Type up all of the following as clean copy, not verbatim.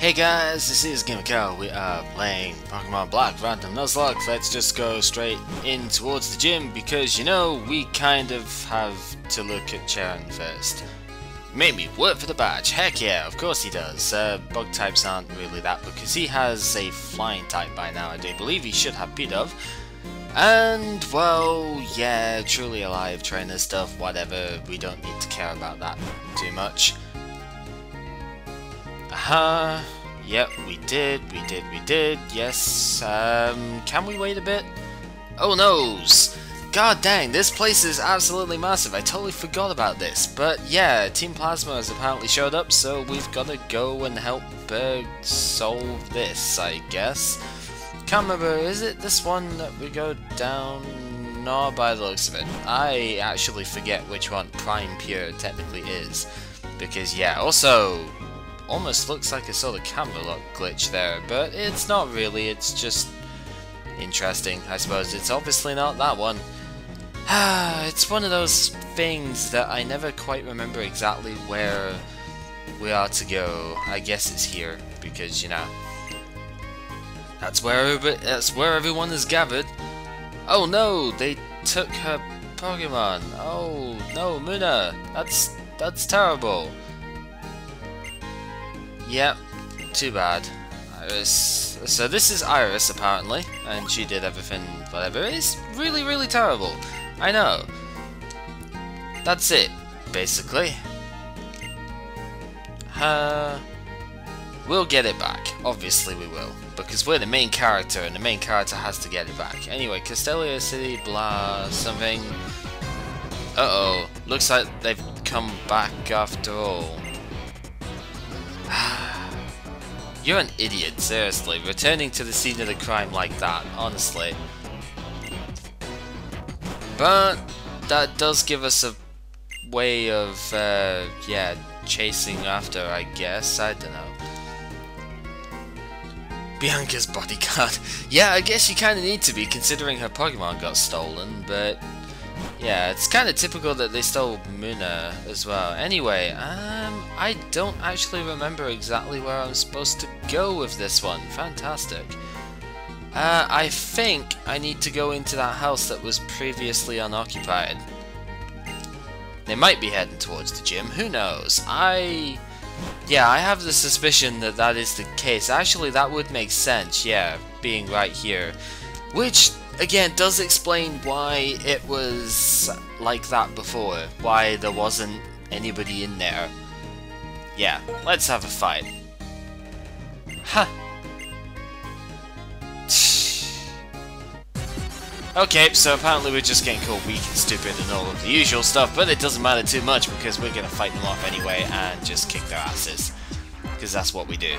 Hey guys, this is Gimmick. We are playing Pokemon Black Random Nuzlocke. Let's just go straight in towards the gym because, you know, we kind of have to look at Charon first. Made me work for the badge. Heck yeah, of course he does. Bug types aren't really that because he has a flying type by now. I do believe he should have Pidove. And, well, yeah, truly alive trainer stuff, whatever. We don't need to care about that too much. Yep, we did, yes. Can we wait a bit? Oh noes! God dang, this place is absolutely massive, I totally forgot about this. But yeah, Team Plasma has apparently showed up, so we've gotta go and help solve this, I guess. Can't remember, is it this one that we go down? No, by the looks of it. I actually forget which one Prime Pure technically is. Because yeah, also almost looks like a sort of camera lock glitch there, but it's not really, it's just interesting, I suppose. It's obviously not that one. It's one of those things that I never quite remember exactly where we are to go. I guess it's here, because, you know, that's where everyone is gathered. Oh no, they took her Pokemon. Oh no, Muna, that's terrible. Yep, too bad. Iris. So this is Iris, apparently, and she did everything, whatever. It's really, really terrible. I know. That's it, basically. We'll get it back. Obviously we will, because we're the main character, and the main character has to get it back. Anyway, Castelia City, blah, something. Uh-oh. Looks like they've come back after all. You're an idiot, seriously, returning to the scene of the crime like that, honestly. But that does give us a way of, yeah, chasing after, I guess, I don't know. Bianca's bodyguard. Yeah, I guess you kinda need to be, considering her Pokemon got stolen, but yeah, it's kind of typical that they stole Muna as well. Anyway, I don't actually remember exactly where I'm supposed to go with this one. Fantastic. I think I need to go into that house that was previously unoccupied. They might be heading towards the gym, who knows? Yeah, I have the suspicion that that is the case. Actually, that would make sense, yeah, being right here. Which, again, does explain why it was like that before. Why there wasn't anybody in there. Yeah, let's have a fight. Huh. Okay, so apparently we're just getting called weak and stupid and all of the usual stuff, but it doesn't matter too much because we're gonna fight them off anyway and just kick their asses. Because that's what we do.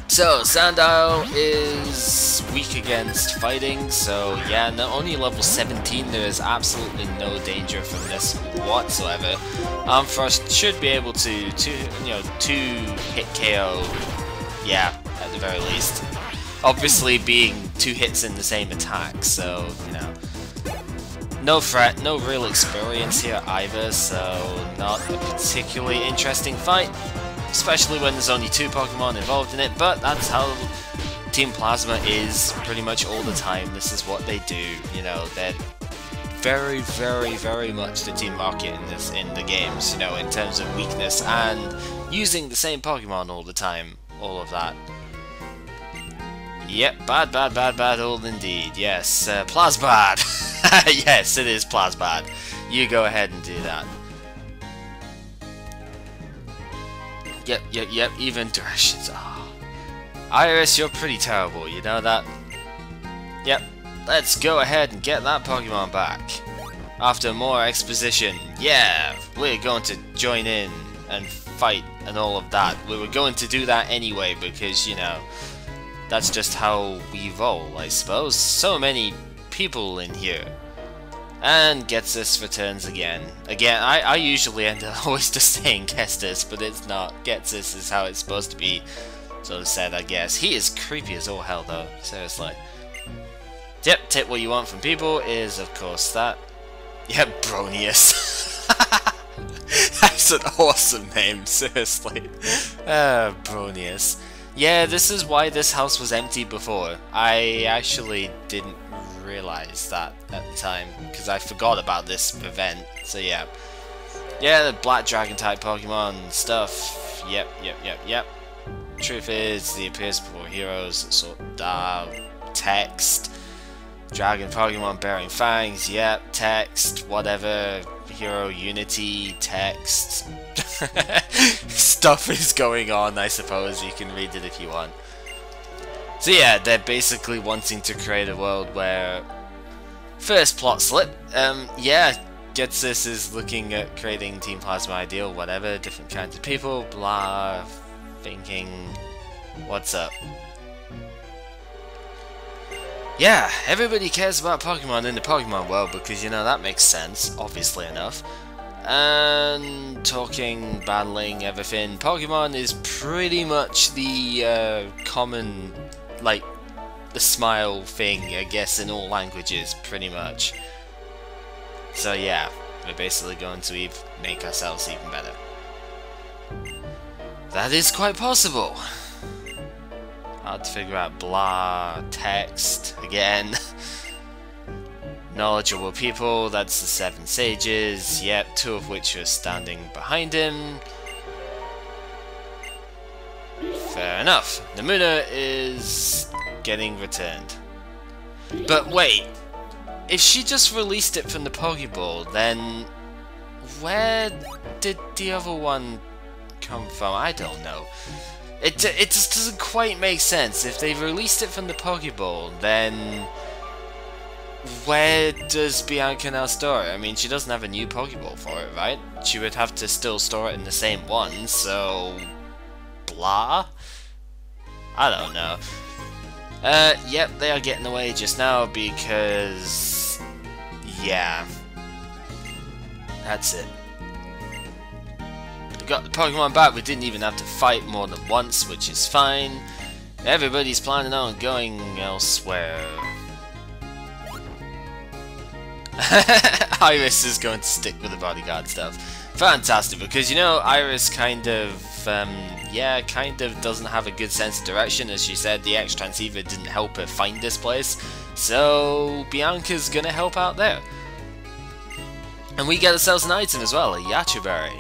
So, Sandile is weak against fighting, so yeah, only level 17, there is absolutely no danger from this whatsoever. Frost should be able to two hit KO, yeah, at the very least. Obviously being 2 hits in the same attack, so, you know. No threat, no real experience here either, so not a particularly interesting fight. Especially when there's only 2 Pokemon involved in it, but that's how Team Plasma is pretty much all the time. This is what they do, you know, they're very, very, very much the team market in the games, you know, in terms of weakness and using the same Pokemon all the time, all of that. Yep, bad, all indeed, yes, Plasbad! Yes, it is Plasbad. You go ahead and do that. Yep, even directions. Oh. Iris, you're pretty terrible, you know that? Yep, let's go ahead and get that Pokemon back. After more exposition, yeah, we're going to join in and fight and all of that. We were going to do that anyway because, you know, that's just how we roll, I suppose. So many people in here. And Getsus returns again. I usually end up always just saying Gestus, but it's not. Getsus is how it's supposed to be. Sort of said, I guess. He is creepy as all hell, though. Seriously. Yep, take what you want from people is, of course, that. Yep, Bronius. That's an awesome name, seriously. Bronius. Yeah, this is why this house was empty before. I actually didn't realize that at the time, because I forgot about this event, so yeah. Yeah, the black dragon type Pokemon stuff. Yep. Truth is, the appears before heroes, sort text. Dragon Pokemon bearing fangs, yep, text, whatever, hero unity, text. Stuff is going on, I suppose, you can read it if you want. So yeah, they're basically wanting to create a world where... First plot slip, yeah, Getsis is looking at creating Team Plasma Ideal, whatever, different kinds of people, blah, thinking, what's up? Yeah, everybody cares about Pokemon in the Pokemon world because, you know, that makes sense, obviously enough. And talking, battling, everything, Pokemon is pretty much the common, like, the smile thing, I guess, in all languages, pretty much. So yeah, we're basically going to make ourselves even better. That is quite possible. Hard to figure out blah, text, again. Knowledgeable people, that's the 7 sages, yep, 2 of which are standing behind him. Fair enough. Namuna is getting returned. But wait, if she just released it from the Pokeball, then where did the other one come from? I don't know. It just doesn't quite make sense. If they released it from the Pokeball, then where does Bianca now store it? I mean, she doesn't have a new Pokeball for it, right? She would have to still store it in the same one, so... blah? I don't know. Yep, they are getting away just now because... yeah. That's it. We got the Pokemon back, we didn't even have to fight more than once, which is fine. Everybody's planning on going elsewhere. Iris is going to stick with the bodyguard stuff. Fantastic, because you know, Iris kind of, yeah, kind of doesn't have a good sense of direction. As she said, the X-Transceiver didn't help her find this place, so Bianca's gonna help out there. And we get ourselves an item as well, a Yacha Berry.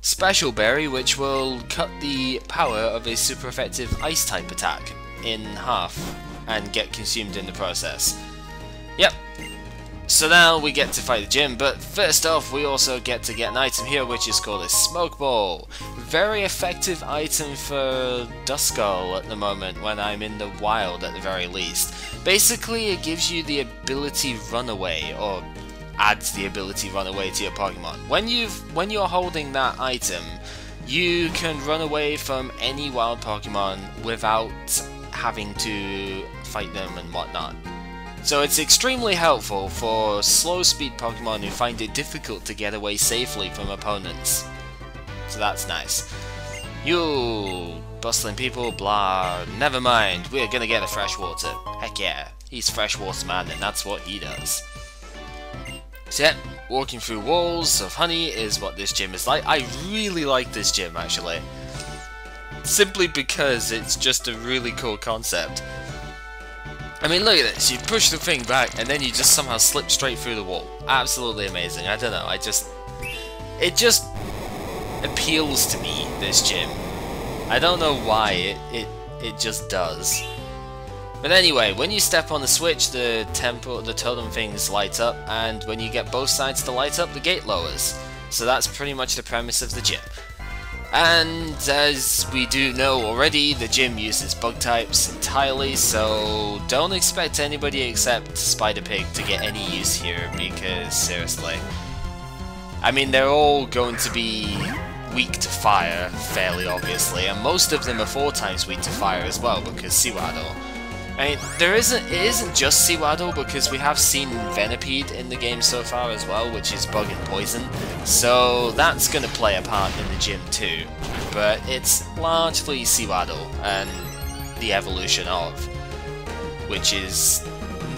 Special berry which will cut the power of a super effective ice type attack in half and get consumed in the process. Yep. So now we get to fight the gym, but first off we also get an item here which is called a Smoke Ball. Very effective item for Duskull at the moment when I'm in the wild at the very least. Basically it gives you the ability Runaway, or adds the ability Run Away to your Pokemon. When you're holding that item, you can run away from any wild Pokemon without having to fight them and whatnot. So it's extremely helpful for slow speed Pokemon who find it difficult to get away safely from opponents. So that's nice. You bustling people, blah, never mind, we're gonna get a freshwater. Heck yeah, he's freshwater man and that's what he does. So yeah, walking through walls of honey is what this gym is like. I really like this gym actually. Simply because it's just a really cool concept. I mean, look at this, you push the thing back and then you just somehow slip straight through the wall. Absolutely amazing, I don't know, it just appeals to me, this gym. I don't know why, it just does. But anyway, when you step on the switch, the totem things light up, and when you get both sides to light up, the gate lowers. So that's pretty much the premise of the gym. And as we do know already, the gym uses bug types entirely, so don't expect anybody except Spider Pig to get any use here, because seriously. I mean, they're all going to be weak to fire, fairly obviously, and most of them are 4 times weak to fire as well, because Sewaddle. I mean, it isn't just Sewaddle, because we have seen Venipede in the game so far as well, which is bug and poison, so that's going to play a part in the gym too. But it's largely Sewaddle and the evolution of, which is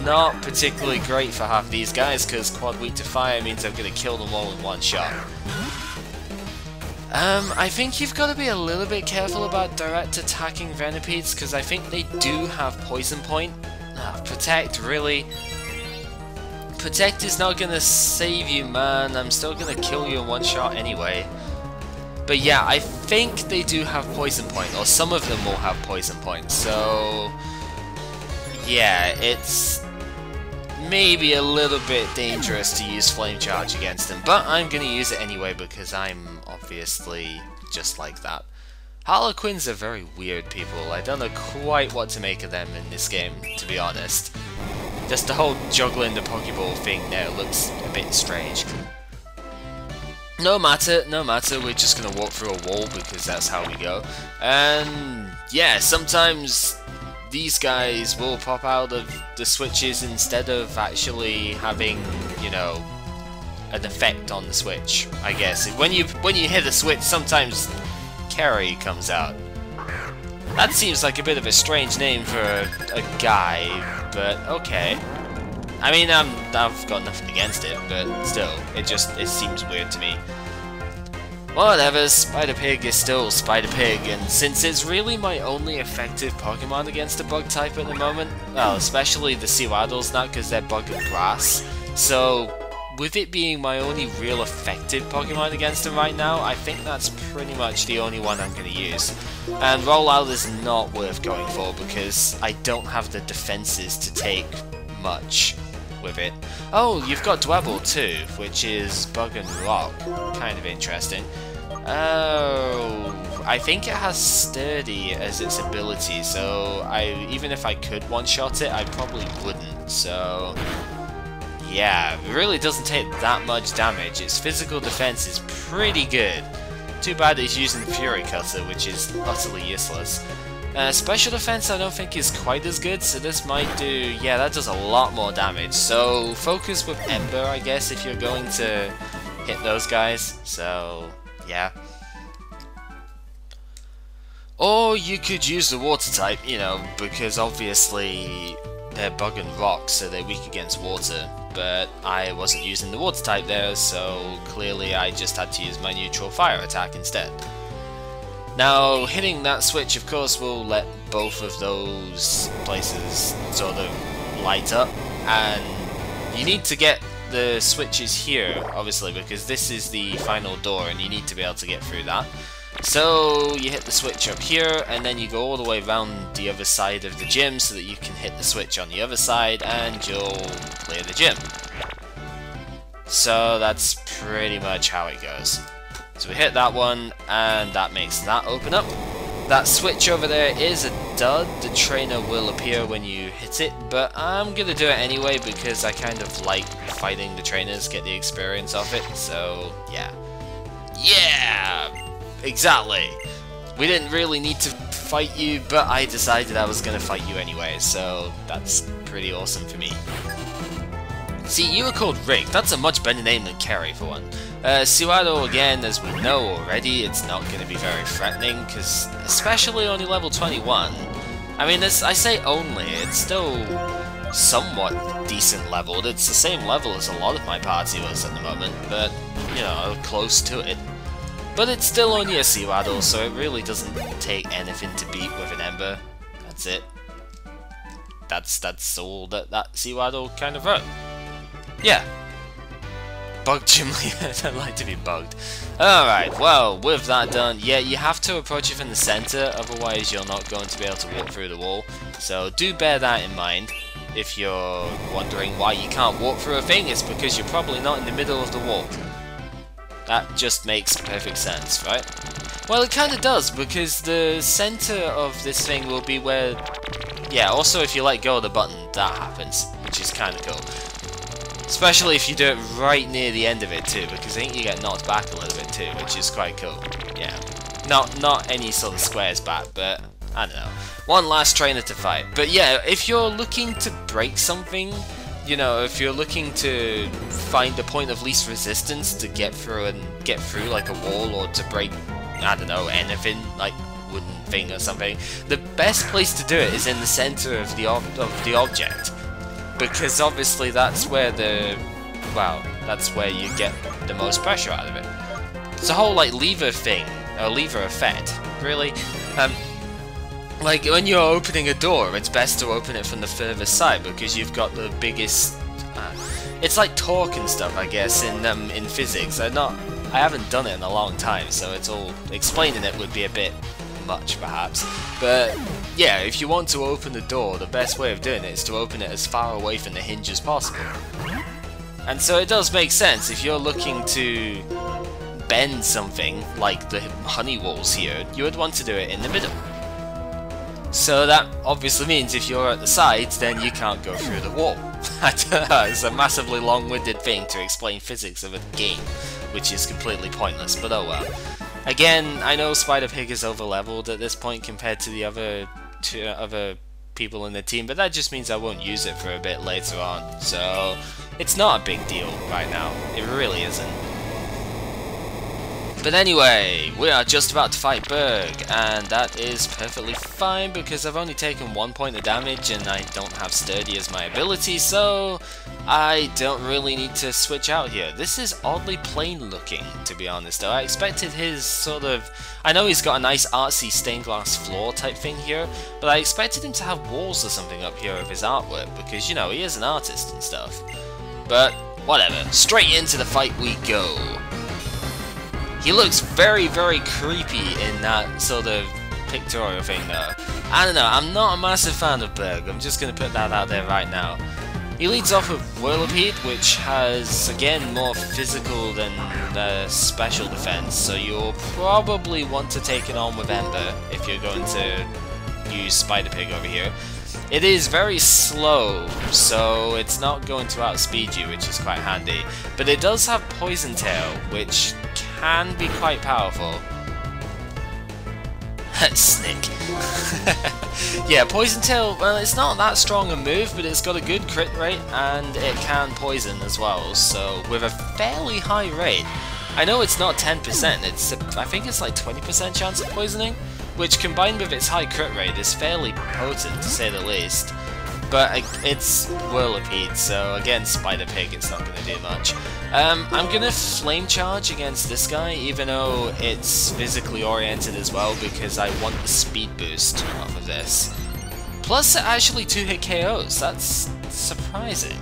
not particularly great for half these guys, because quad weak to fire means I'm going to kill them all in one shot. I think you've got to be a little bit careful about direct attacking Venipedes, because I think they do have Poison Point. Protect, really? Protect is not gonna save you, man. I'm still gonna kill you in one shot anyway. But yeah, I think they do have Poison Point, or some of them will have Poison Point, so... yeah, it's maybe a little bit dangerous to use Flame Charge against them, but I'm gonna use it anyway because I'm obviously just like that. Harlequins are very weird people. I don't know quite what to make of them in this game, to be honest. Just the whole juggling the Pokeball thing there looks a bit strange. No matter, we're just gonna walk through a wall because that's how we go. And yeah, sometimes these guys will pop out of the switches instead of actually having, you know, an effect on the switch, I guess. When you hit a switch, sometimes Carry comes out. That seems like a bit of a strange name for a guy, but okay. I mean, I've got nothing against it, but still, it seems weird to me. Whatever, Spider-Pig is still Spider-Pig, and since it's really my only effective Pokemon against a bug type at the moment, well, especially the Sewaddles now because they're bug and grass, so with it being my only real effective Pokemon against them right now, I think that's pretty much the only one I'm going to use. And Rollout is not worth going for because I don't have the defenses to take much with it. Oh, you've got Dwebble too, which is Bug and Rock. Kind of interesting. Oh, I think it has Sturdy as its ability, so even if I could one-shot it, I probably wouldn't, so... yeah, it really doesn't take that much damage. Its physical defense is pretty good. Too bad it's using Fury Cutter, which is utterly useless. Special defense I don't think is quite as good, so this might do... yeah, that does a lot more damage. So focus with Ember, I guess, if you're going to hit those guys. So, yeah. Or you could use the Water type, you know, because obviously they're Bug and Rock, so they're weak against water. But I wasn't using the Water type there, so clearly I just had to use my neutral Fire attack instead. Now, hitting that switch, of course, will let both of those places sort of light up, and you need to get the switches here, obviously, because this is the final door, and you need to be able to get through that. So, you hit the switch up here, and then you go all the way around the other side of the gym so that you can hit the switch on the other side, and you'll clear the gym. So, that's pretty much how it goes. So we hit that one, and that makes that open up. That switch over there is a dud. The trainer will appear when you hit it, but I'm gonna do it anyway because I kind of like fighting the trainers, get the experience of it, so yeah. Yeah! Exactly! We didn't really need to fight you, but I decided I was gonna fight you anyway, so that's pretty awesome for me. See, you were called Rick. That's a much better name than Carrie, for one. Sewaddle, again, as we know already, it's not going to be very threatening, because especially only level 21. I mean, I say only, it's still somewhat decent leveled. It's the same level as a lot of my party was at the moment, but, you know, close to it. But it's still only a Sewaddle, so it really doesn't take anything to beat with an Ember. That's it. That's all that Sewaddle kind of wrote. Yeah. Bugged Gym Leader. I like to be bugged. Alright, well, with that done, yeah, you have to approach it from the center, otherwise you're not going to be able to walk through the wall. So do bear that in mind. If you're wondering why you can't walk through a thing, it's because you're probably not in the middle of the wall. That just makes perfect sense, right? Well, it kind of does, because the center of this thing will be where... yeah, also if you let go of the button, that happens, which is kind of cool. Especially if you do it right near the end of it too, because I think you get knocked back a little bit too, which is quite cool. Yeah. Not any sort of squares back, but I don't know. One last trainer to fight. But yeah, if you're looking to break something, you know, if you're looking to find the point of least resistance to get through like a wall, or to break, I don't know, anything, like wooden thing or something, the best place to do it is in the center of the object. Because obviously that's where that's where you get the most pressure out of it. It's a whole like lever thing, a lever effect, really. Like when you're opening a door, it's best to open it from the furthest side because you've got the biggest. It's like torque and stuff, I guess, in physics. I haven't done it in a long time, so it's all explaining it would be a bit much, perhaps. But yeah, if you want to open the door, the best way of doing it is to open it as far away from the hinge as possible. And so it does make sense if you're looking to bend something like the honey walls here, you would want to do it in the middle. So that obviously means if you're at the sides, then you can't go through the wall. It's a massively long-winded thing to explain physics of a game, which is completely pointless, but oh well. Again, I know Spider-Pig is over-leveled at this point compared to the other people in the team, but that just means I won't use it for a bit later on, so it's not a big deal right now. It really isn't. But anyway, we are just about to fight Berg, and that is perfectly fine because I've only taken 1 point of damage and I don't have Sturdy as my ability, so I don't really need to switch out here. This is oddly plain looking, to be honest, though. I expected his sort of... I know he's got a nice artsy stained glass floor type thing here, but I expected him to have walls or something up here of his artwork because, you know, he is an artist and stuff. But whatever, straight into the fight we go. He looks very, very creepy in that sort of pictorial thing though. I don't know, I'm not a massive fan of Berg, I'm just going to put that out there right now. He leads off with Whirlipede, which has, again, more physical than special defense, so you'll probably want to take it on with Ember if you're going to use Spider-Pig over here. It is very slow, so it's not going to outspeed you, which is quite handy. But it does have Poison Tail, which can be quite powerful. Snick. Yeah, Poison Tail, well, it's not that strong a move, but it's got a good crit rate, and it can poison as well, so with a fairly high rate. I know it's not 10%, I think it's like 20% chance of poisoning, which combined with its high crit rate is fairly potent, to say the least. But it's Whirlipede, so against Spider-Pig it's not going to do much. I'm going to Flame Charge against this guy, even though it's physically oriented as well, because I want the speed boost off of this. Plus it actually 2-hit KOs, that's surprising.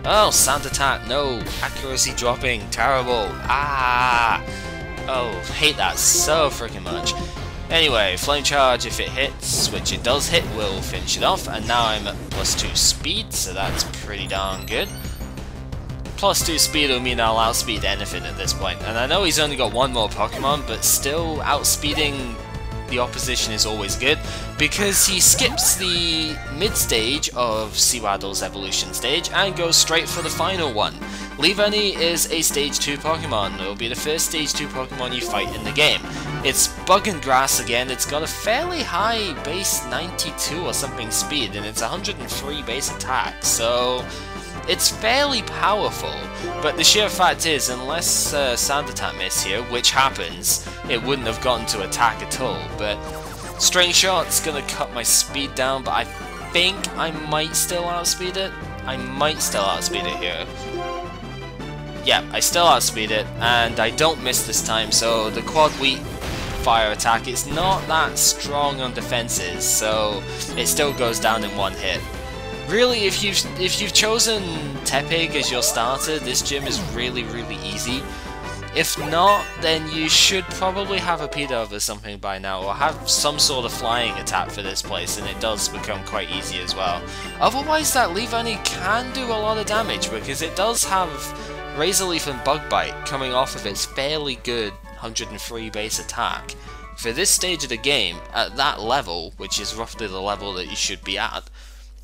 Oh, Sand Attack, no, accuracy dropping, terrible, ah! Oh, hate that so freaking much. Anyway, Flame Charge, if it hits, which it does hit, will finish it off, and now I'm at +2 speed, so that's pretty darn good. +2 speed will mean I'll outspeed anything at this point, and I know he's only got one more Pokemon, but still outspeeding the opposition is always good, because he skips the mid-stage of Sewaddle's evolution stage and goes straight for the final one. Leavanny is a Stage 2 Pokemon. It will be the first Stage 2 Pokemon you fight in the game. It's Bug and Grass again. It's got a fairly high base 92 or something speed, and it's 103 base attack, so it's fairly powerful. But the sheer fact is, unless Sand Attack missed here, which happens, it wouldn't have gotten to attack at all. But String Shot's gonna cut my speed down, but I think I might still outspeed it. I might still outspeed it here. Yeah, I still outspeed it, and I don't miss this time, so the Quad Wheat Fire attack is not that strong on defenses, so it still goes down in one hit. Really, if you've chosen Tepig as your starter, this gym is really, really easy. If not, then you should probably have a Pedo or something by now, or have some sort of flying attack for this place, and it does become quite easy as well. Otherwise, that Leavanny can do a lot of damage, because it does have Razor Leaf and Bug Bite coming off of its fairly good 103 base attack. For this stage of the game, at that level, which is roughly the level that you should be at,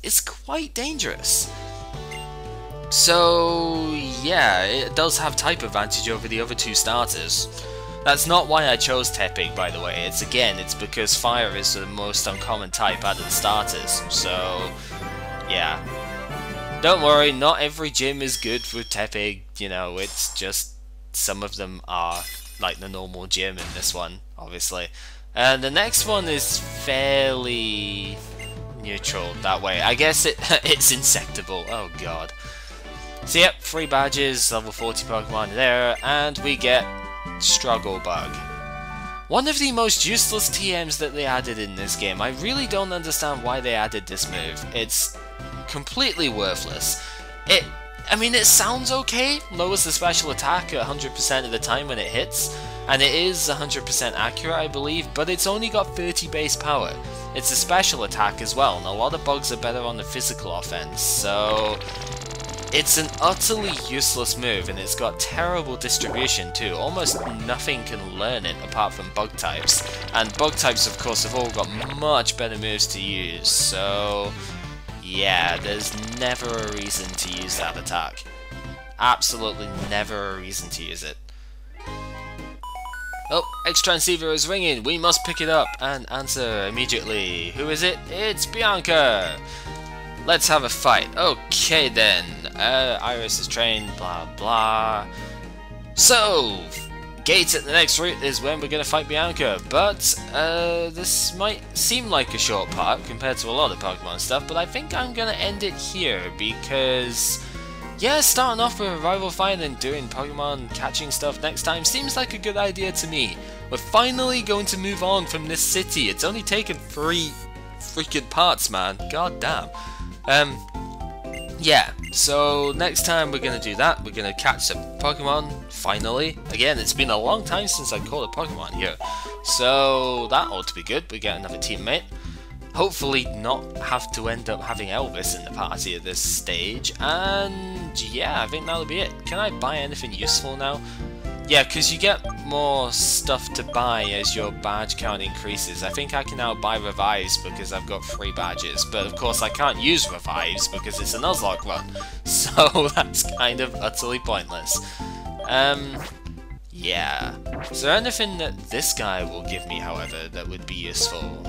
it's quite dangerous. So yeah, it does have type advantage over the other two starters. That's not why I chose Tepig, by the way. It's because Fire is the most uncommon type out of the starters, so yeah. Don't worry, not every gym is good with Tepig, you know, it's just some of them are like the normal gym in this one, obviously. And the next one is fairly neutral that way. I guess it's Insectable, oh god. So yep, 3 badges, level 40 Pokemon there, and we get Struggle Bug. One of the most useless TMs that they added in this game. I really don't understand why they added this move. It's completely worthless. I mean, it sounds okay, lowers the special attack at 100% of the time when it hits, and it is 100% accurate, I believe, but it's only got 30 base power. It's a special attack as well, and a lot of bugs are better on the physical offense, so it's an utterly useless move, and it's got terrible distribution too. Almost nothing can learn it apart from bug types, and bug types of course have all got much better moves to use, so yeah, there's never a reason to use that attack. Absolutely never a reason to use it. Oh, X-Transceiver is ringing. We must pick it up and answer immediately. Who is it? It's Bianca. Let's have a fight. Okay then. Iris is trained, blah blah. So, gate at the next route is when we're going to fight Bianca, but this might seem like a short part compared to a lot of Pokemon stuff, but I think I'm going to end it here because, yeah, starting off with a rival fight and doing Pokemon catching stuff next time seems like a good idea to me. We're finally going to move on from this city. It's only taken 3 freaking parts, man. God damn. Yeah, so next time we're going to do that. We're going to catch some Pokemon, finally. Again, it's been a long time since I caught a Pokemon here, so that ought to be good. We get another teammate. Hopefully not have to end up having Elvis in the party at this stage, and yeah, I think that'll be it. Can I buy anything useful now? Yeah, because you get more stuff to buy as your badge count increases. I think I can now buy revives because I've got 3 badges, but of course I can't use revives because it's a Nuzlocke run, so that's kind of utterly pointless. Yeah. Is there anything that this guy will give me, however, that would be useful?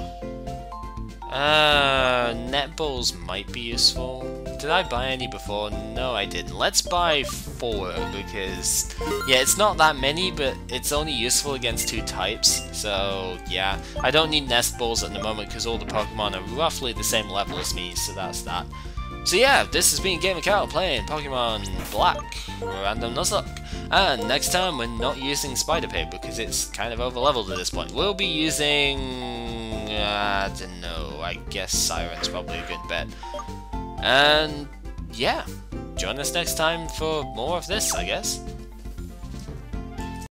Netballs might be useful. Did I buy any before? No, I didn't. Let's buy 4 because, yeah, it's not that many, but it's only useful against 2 types. So, yeah, I don't need nest balls at the moment because all the Pokemon are roughly the same level as me, so that's that. So yeah, this has been Gamer Cal playing Pokemon Black Random Nuzlocke. And next time we're not using Spider Pig because it's kind of over leveled at this point. We'll be using, I don't know, I guess Siren's probably a good bet. And yeah, join us next time for more of this, I guess.